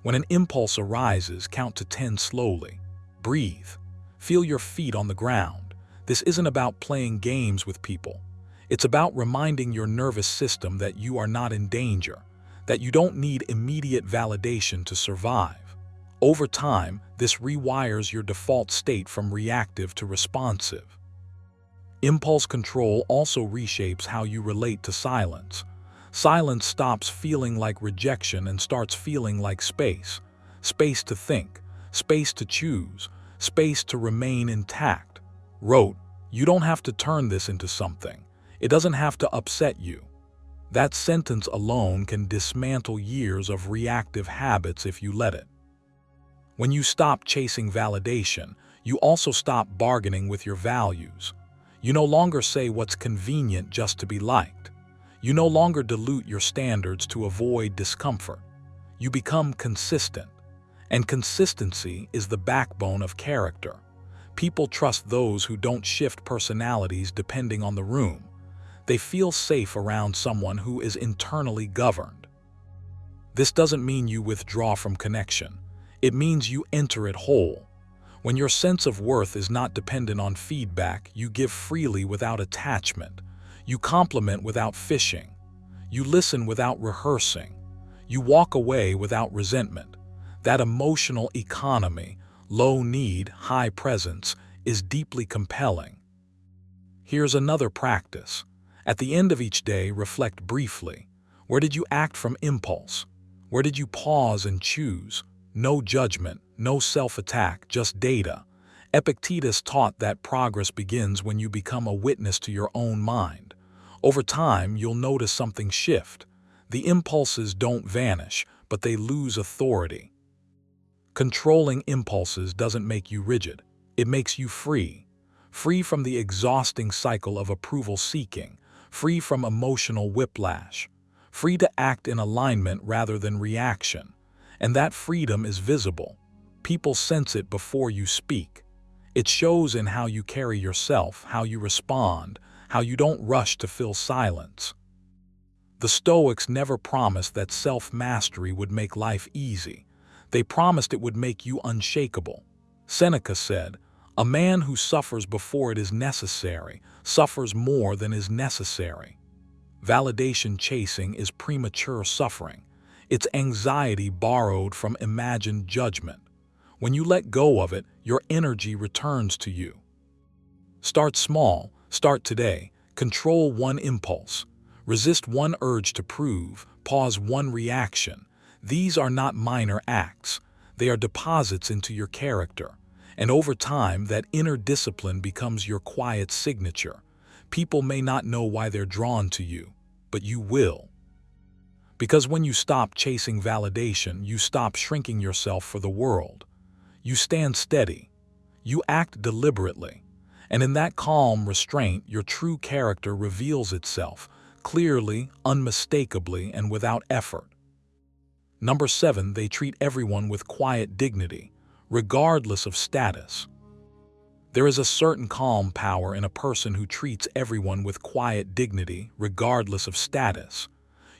When an impulse arises, count to 10 slowly. Breathe. Feel your feet on the ground. This isn't about playing games with people. It's about reminding your nervous system that you are not in danger, that you don't need immediate validation to survive. Over time, this rewires your default state from reactive to responsive. Impulse control also reshapes how you relate to silence. Silence stops feeling like rejection and starts feeling like space. Space to think, space to choose, space to remain intact. Wrote, "You don't have to turn this into something. It doesn't have to upset you." That sentence alone can dismantle years of reactive habits if you let it. When you stop chasing validation, you also stop bargaining with your values. You no longer say what's convenient just to be liked. You no longer dilute your standards to avoid discomfort. You become consistent. And consistency is the backbone of character. People trust those who don't shift personalities depending on the room. They feel safe around someone who is internally governed. This doesn't mean you withdraw from connection. It means you enter it whole. When your sense of worth is not dependent on feedback, you give freely without attachment. You compliment without fishing. You listen without rehearsing. You walk away without resentment. That emotional economy, low need, high presence, is deeply compelling. Here's another practice. At the end of each day, reflect briefly. Where did you act from impulse? Where did you pause and choose? No judgment, no self-attack, just data. Epictetus taught that progress begins when you become a witness to your own mind. Over time, you'll notice something shift. The impulses don't vanish, but they lose authority. Controlling impulses doesn't make you rigid. It makes you free. Free from the exhausting cycle of approval seeking. Free from emotional whiplash. Free to act in alignment rather than reaction. And that freedom is visible. People sense it before you speak. It shows in how you carry yourself, how you respond, how you don't rush to fill silence. The Stoics never promised that self-mastery would make life easy. They promised it would make you unshakable. Seneca said, "A man who suffers before it is necessary suffers more than is necessary." Validation chasing is premature suffering. It's anxiety borrowed from imagined judgment. When you let go of it, your energy returns to you. Start small, start today, control one impulse. Resist one urge to prove, pause one reaction. These are not minor acts. They are deposits into your character. And over time, that inner discipline becomes your quiet signature. People may not know why they're drawn to you, but you will. Because when you stop chasing validation, you stop shrinking yourself for the world. You stand steady. You act deliberately. And in that calm restraint, your true character reveals itself, clearly, unmistakably, and without effort. Number 7, they treat everyone with quiet dignity, regardless of status. There is a certain calm power in a person who treats everyone with quiet dignity, regardless of status.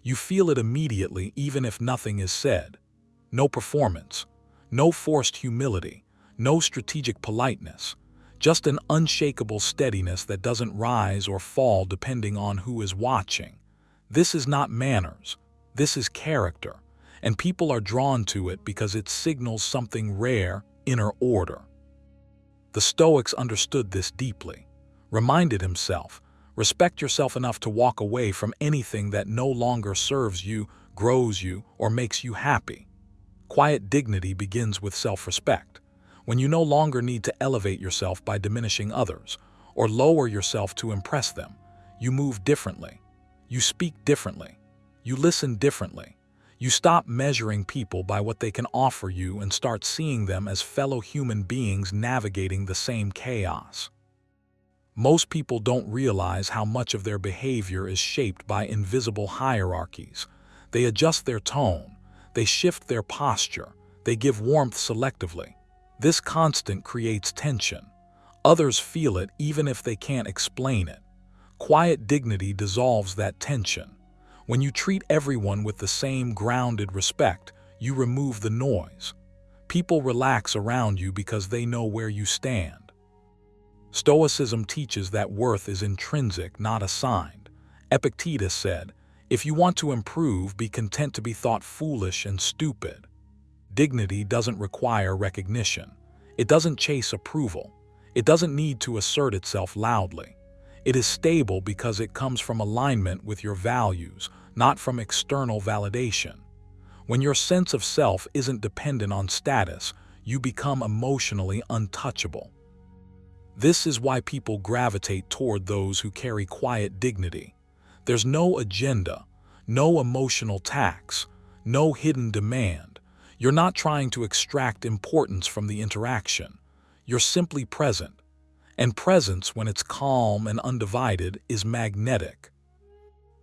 You feel it immediately, even if nothing is said. No performance, no forced humility, no strategic politeness. Just an unshakable steadiness that doesn't rise or fall depending on who is watching. This is not manners. This is character. And people are drawn to it because it signals something rare, inner order. The Stoics understood this deeply. Reminded himself, respect yourself enough to walk away from anything that no longer serves you, grows you, or makes you happy. Quiet dignity begins with self-respect. When you no longer need to elevate yourself by diminishing others, or lower yourself to impress them, you move differently. You speak differently. You listen differently. You stop measuring people by what they can offer you and start seeing them as fellow human beings navigating the same chaos. Most people don't realize how much of their behavior is shaped by invisible hierarchies. They adjust their tone. They shift their posture. They give warmth selectively. This constant creates tension. Others feel it even if they can't explain it. Quiet dignity dissolves that tension. When you treat everyone with the same grounded respect, you remove the noise. People relax around you because they know where you stand. Stoicism teaches that worth is intrinsic, not assigned. Epictetus said, "If you want to improve, be content to be thought foolish and stupid." Dignity doesn't require recognition. It doesn't chase approval. It doesn't need to assert itself loudly. It is stable because it comes from alignment with your values, not from external validation. When your sense of self isn't dependent on status, you become emotionally untouchable. This is why people gravitate toward those who carry quiet dignity. There's no agenda, no emotional tax, no hidden demand. You're not trying to extract importance from the interaction. You're simply present. And presence, when it's calm and undivided, is magnetic.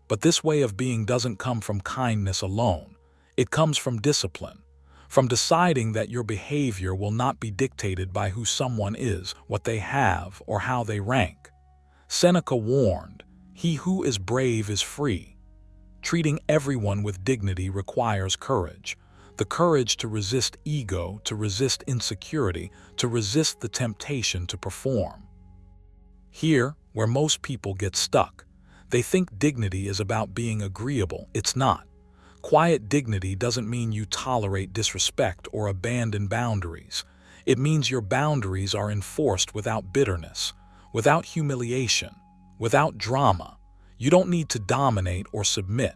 But this way of being doesn't come from kindness alone. It comes from discipline, from deciding that your behavior will not be dictated by who someone is, what they have, or how they rank. Seneca warned, "He who is brave is free." Treating everyone with dignity requires courage. The courage to resist ego, to resist insecurity, to resist the temptation to perform. Here, where most people get stuck, they think dignity is about being agreeable. It's not. Quiet dignity doesn't mean you tolerate disrespect or abandon boundaries. It means your boundaries are enforced without bitterness, without humiliation, without drama. You don't need to dominate or submit.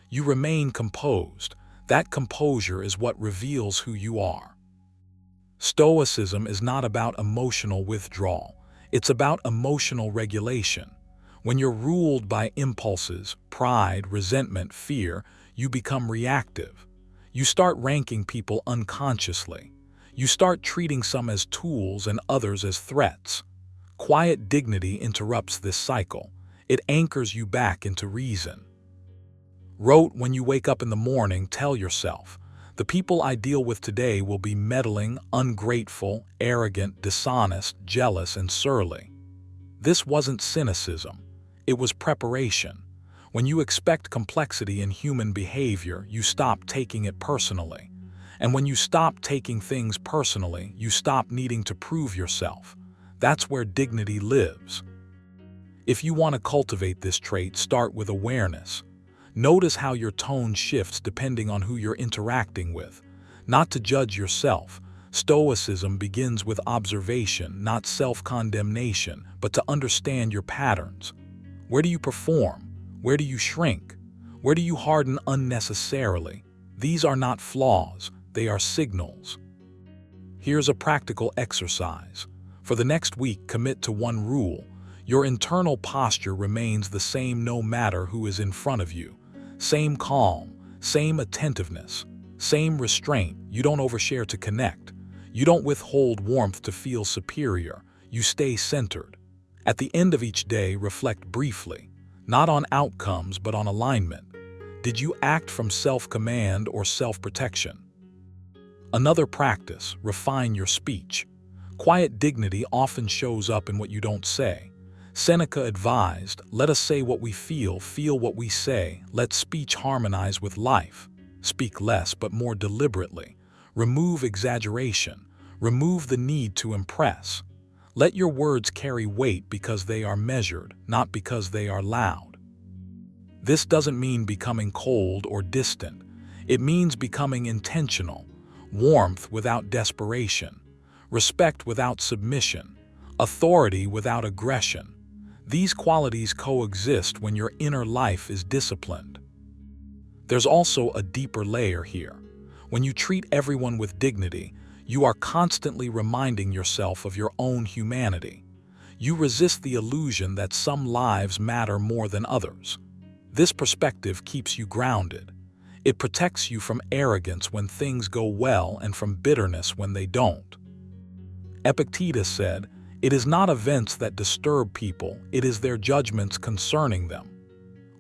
You remain composed. That composure is what reveals who you are. Stoicism is not about emotional withdrawal. It's about emotional regulation. When you're ruled by impulses, pride, resentment, fear, you become reactive. You start ranking people unconsciously. You start treating some as tools and others as threats. Quiet dignity interrupts this cycle. It anchors you back into reason. Wrote, when you wake up in the morning, tell yourself, the people I deal with today will be meddling, ungrateful, arrogant, dishonest, jealous, and surly. This wasn't cynicism. It was preparation. When you expect complexity in human behavior, you stop taking it personally. And when you stop taking things personally, you stop needing to prove yourself. That's where dignity lives. If you want to cultivate this trait, start with awareness. Notice how your tone shifts depending on who you're interacting with. Not to judge yourself. Stoicism begins with observation, not self-condemnation, but to understand your patterns. Where do you perform? Where do you shrink? Where do you harden unnecessarily? These are not flaws, they are signals. Here's a practical exercise. For the next week, commit to one rule. Your internal posture remains the same no matter who is in front of you. Same calm, same attentiveness, same restraint. You don't overshare to connect. You don't withhold warmth to feel superior. You stay centered. At the end of each day, reflect briefly. Not on outcomes, but on alignment. Did you act from self-command or self-protection? Another practice, refine your speech. Quiet dignity often shows up in what you don't say. Seneca advised, let us say what we feel what we say, let speech harmonize with life. Speak less but more deliberately. Remove exaggeration. Remove the need to impress. Let your words carry weight because they are measured, not because they are loud. This doesn't mean becoming cold or distant. It means becoming intentional. Warmth without desperation. Respect without submission. Authority without aggression. These qualities coexist when your inner life is disciplined. There's also a deeper layer here. When you treat everyone with dignity, you are constantly reminding yourself of your own humanity. You resist the illusion that some lives matter more than others. This perspective keeps you grounded. It protects you from arrogance when things go well and from bitterness when they don't. Epictetus said, "It is not events that disturb people, it is their judgments concerning them."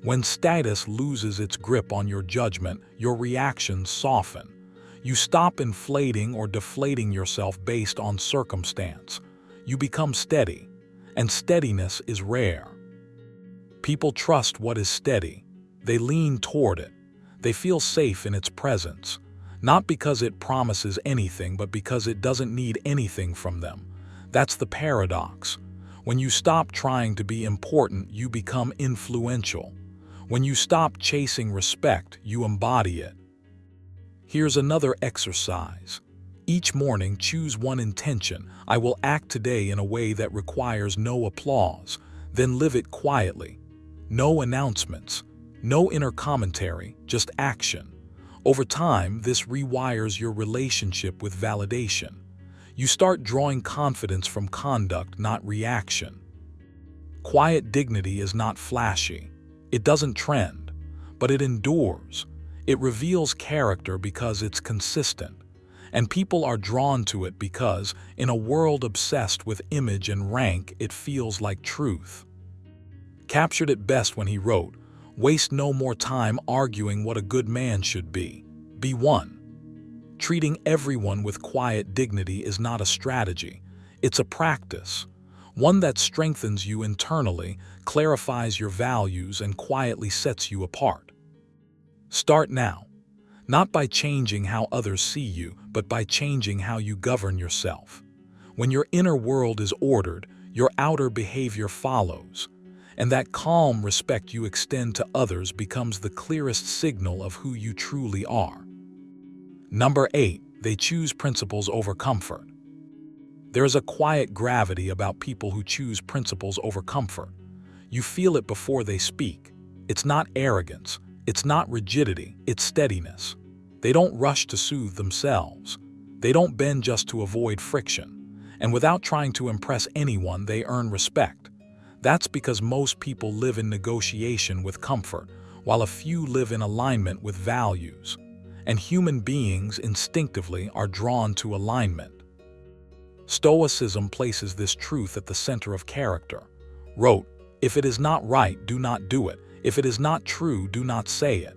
When status loses its grip on your judgment, your reactions soften. You stop inflating or deflating yourself based on circumstance. You become steady, and steadiness is rare. People trust what is steady. They lean toward it. They feel safe in its presence, not because it promises anything, but because it doesn't need anything from them. That's the paradox. When you stop trying to be important, you become influential. When you stop chasing respect, you embody it. Here's another exercise. Each morning, choose one intention. I will act today in a way that requires no applause. Then live it quietly. No announcements, no inner commentary, just action. Over time, this rewires your relationship with validation. You start drawing confidence from conduct, not reaction. Quiet dignity is not flashy. It doesn't trend, but it endures. It reveals character because it's consistent. And people are drawn to it because, in a world obsessed with image and rank, it feels like truth. Captured it best when he wrote, "Waste no more time arguing what a good man should be. Be one." Treating everyone with quiet dignity is not a strategy. It's a practice. One that strengthens you internally, clarifies your values, and quietly sets you apart. Start now. Not by changing how others see you, but by changing how you govern yourself. When your inner world is ordered, your outer behavior follows. And that calm respect you extend to others becomes the clearest signal of who you truly are. Number 8, they choose principles over comfort. There is a quiet gravity about people who choose principles over comfort. You feel it before they speak. It's not arrogance. It's not rigidity, it's steadiness. They don't rush to soothe themselves. They don't bend just to avoid friction. And without trying to impress anyone, they earn respect. That's because most people live in negotiation with comfort, while a few live in alignment with values. And human beings instinctively are drawn to alignment. Stoicism places this truth at the center of character. Wrote, "If it is not right, do not do it. If it is not true, do not say it."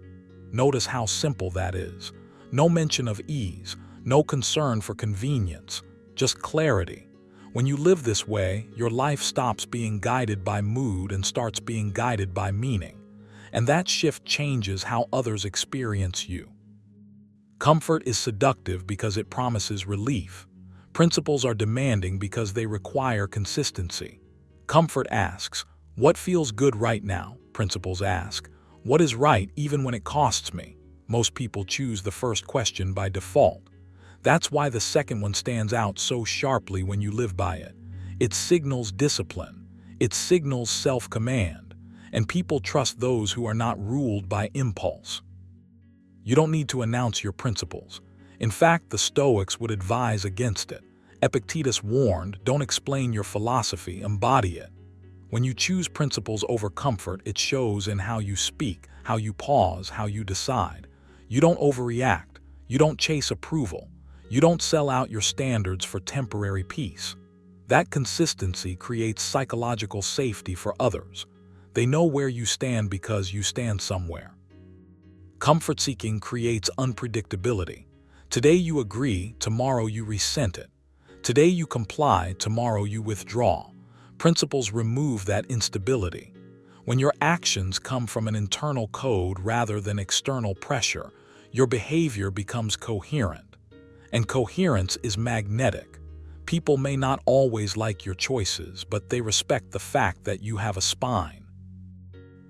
Notice how simple that is. No mention of ease, no concern for convenience, just clarity. When you live this way, your life stops being guided by mood and starts being guided by meaning. And that shift changes how others experience you. Comfort is seductive because it promises relief. Principles are demanding because they require consistency. Comfort asks, "What feels good right now?" Principles ask, "What is right even when it costs me?" Most people choose the first question by default. That's why the second one stands out so sharply when you live by it. It signals discipline. It signals self-command. And people trust those who are not ruled by impulse. You don't need to announce your principles. In fact, the Stoics would advise against it. Epictetus warned, "Don't explain your philosophy, embody it." When you choose principles over comfort, it shows in how you speak, how you pause, how you decide. You don't overreact. You don't chase approval. You don't sell out your standards for temporary peace. That consistency creates psychological safety for others. They know where you stand because you stand somewhere. Comfort seeking creates unpredictability. Today you agree, tomorrow you resent it. Today you comply, tomorrow you withdraw. Principles remove that instability. When your actions come from an internal code rather than external pressure, your behavior becomes coherent. And coherence is magnetic. People may not always like your choices, but they respect the fact that you have a spine.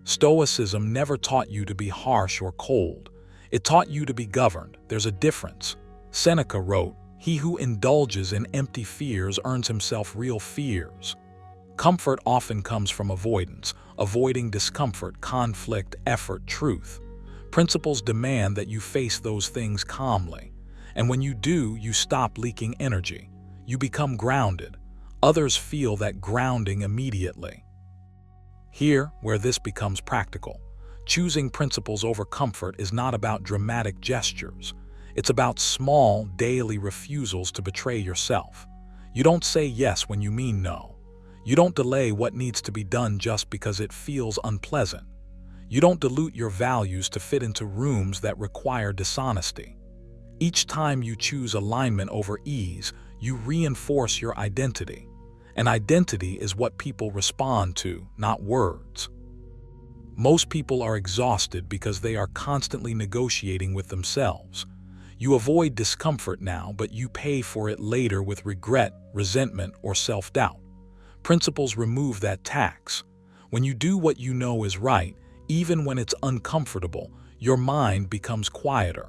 Stoicism never taught you to be harsh or cold. It taught you to be governed. There's a difference. Seneca wrote, "He who indulges in empty fears earns himself real fears." Comfort often comes from avoidance, avoiding discomfort, conflict, effort, truth. Principles demand that you face those things calmly. And when you do, you stop leaking energy. You become grounded. Others feel that grounding immediately. Here, where this becomes practical, choosing principles over comfort is not about dramatic gestures. It's about small, daily refusals to betray yourself. You don't say yes when you mean no. You don't delay what needs to be done just because it feels unpleasant. You don't dilute your values to fit into rooms that require dishonesty. Each time you choose alignment over ease, you reinforce your identity. And identity is what people respond to, not words. Most people are exhausted because they are constantly negotiating with themselves. You avoid discomfort now, but you pay for it later with regret, resentment, or self-doubt. Principles remove that tax. When you do what you know is right, even when it's uncomfortable, your mind becomes quieter.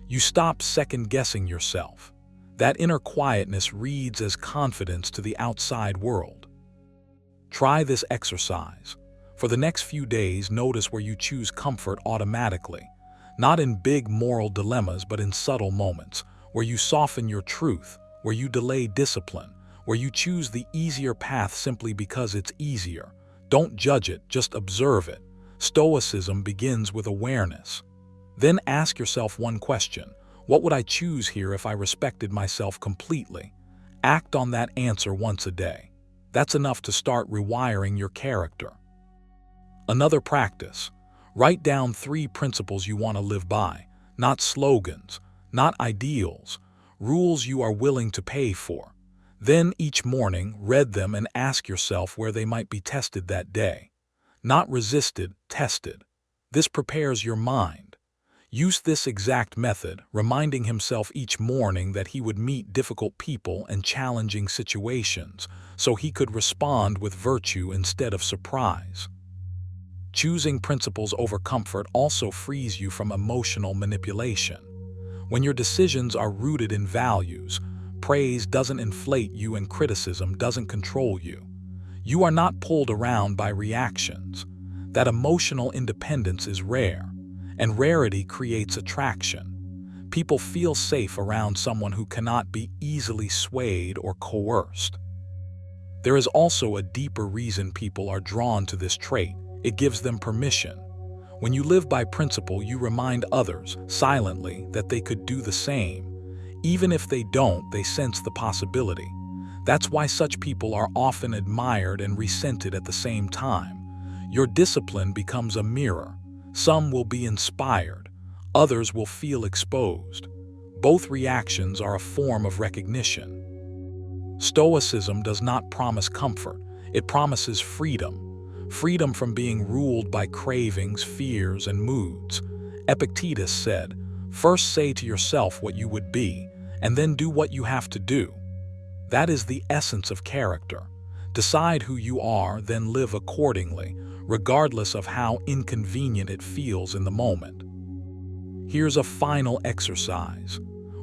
You stop second-guessing yourself. That inner quietness reads as confidence to the outside world. Try this exercise. For the next few days, notice where you choose comfort automatically, not in big moral dilemmas, but in subtle moments, where you soften your truth, where you delay discipline, where you choose the easier path simply because it's easier. Don't judge it, just observe it. Stoicism begins with awareness. Then ask yourself one question: what would I choose here if I respected myself completely? Act on that answer once a day. That's enough to start rewiring your character. Another practice: write down 3 principles you want to live by, not slogans, not ideals, rules you are willing to pay for. Then each morning, read them and ask yourself where they might be tested that day. Not resisted, tested. This prepares your mind. Use this exact method, reminding himself each morning that he would meet difficult people and challenging situations, so he could respond with virtue instead of surprise. Choosing principles over comfort also frees you from emotional manipulation. When your decisions are rooted in values, praise doesn't inflate you and criticism doesn't control you. You are not pulled around by reactions. That emotional independence is rare, and rarity creates attraction. People feel safe around someone who cannot be easily swayed or coerced. There is also a deeper reason people are drawn to this trait. It gives them permission. When you live by principle, you remind others, silently, that they could do the same. Even if they don't, they sense the possibility. That's why such people are often admired and resented at the same time. Your discipline becomes a mirror. Some will be inspired, others will feel exposed. Both reactions are a form of recognition. Stoicism does not promise comfort, it promises freedom. Freedom from being ruled by cravings, fears, and moods. Epictetus said, "First say to yourself what you would be, and then do what you have to do." That is the essence of character. Decide who you are, then live accordingly, regardless of how inconvenient it feels in the moment. Here's a final exercise.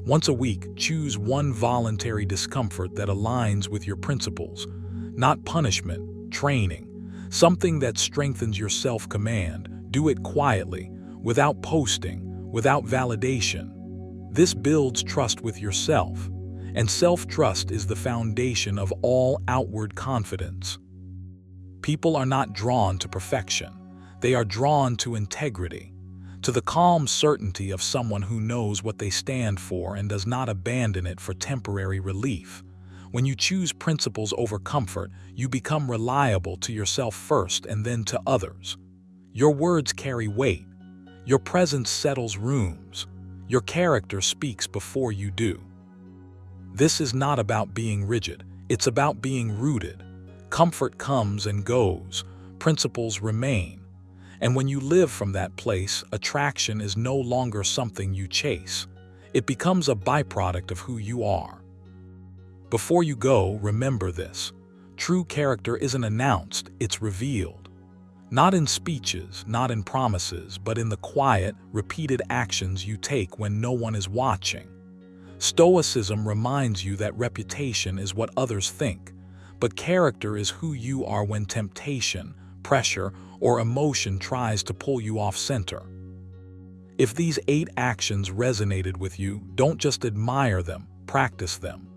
Once a week, choose one voluntary discomfort that aligns with your principles. Not punishment, training. Something that strengthens your self-command. Do it quietly, without posting, without validation. This builds trust with yourself, and self-trust is the foundation of all outward confidence. People are not drawn to perfection. They are drawn to integrity, to the calm certainty of someone who knows what they stand for and does not abandon it for temporary relief. When you choose principles over comfort, you become reliable to yourself first and then to others. Your words carry weight. Your presence settles rooms. Your character speaks before you do. This is not about being rigid. It's about being rooted. Comfort comes and goes. Principles remain. And when you live from that place, attraction is no longer something you chase. It becomes a byproduct of who you are. Before you go, remember this. True character isn't announced, it's revealed. Not in speeches, not in promises, but in the quiet, repeated actions you take when no one is watching. Stoicism reminds you that reputation is what others think, but character is who you are when temptation, pressure, or emotion tries to pull you off center. If these 8 actions resonated with you, don't just admire them, practice them.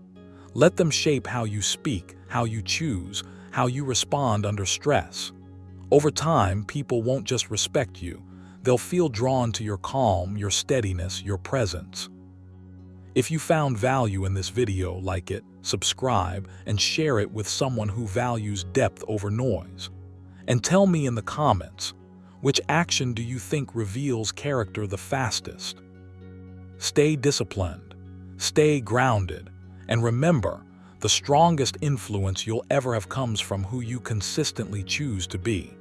Let them shape how you speak, how you choose, how you respond under stress. Over time, people won't just respect you. They'll feel drawn to your calm, your steadiness, your presence. If you found value in this video, like it, subscribe, and share it with someone who values depth over noise. And tell me in the comments, which action do you think reveals character the fastest? Stay disciplined, stay grounded, and remember, the strongest influence you'll ever have comes from who you consistently choose to be.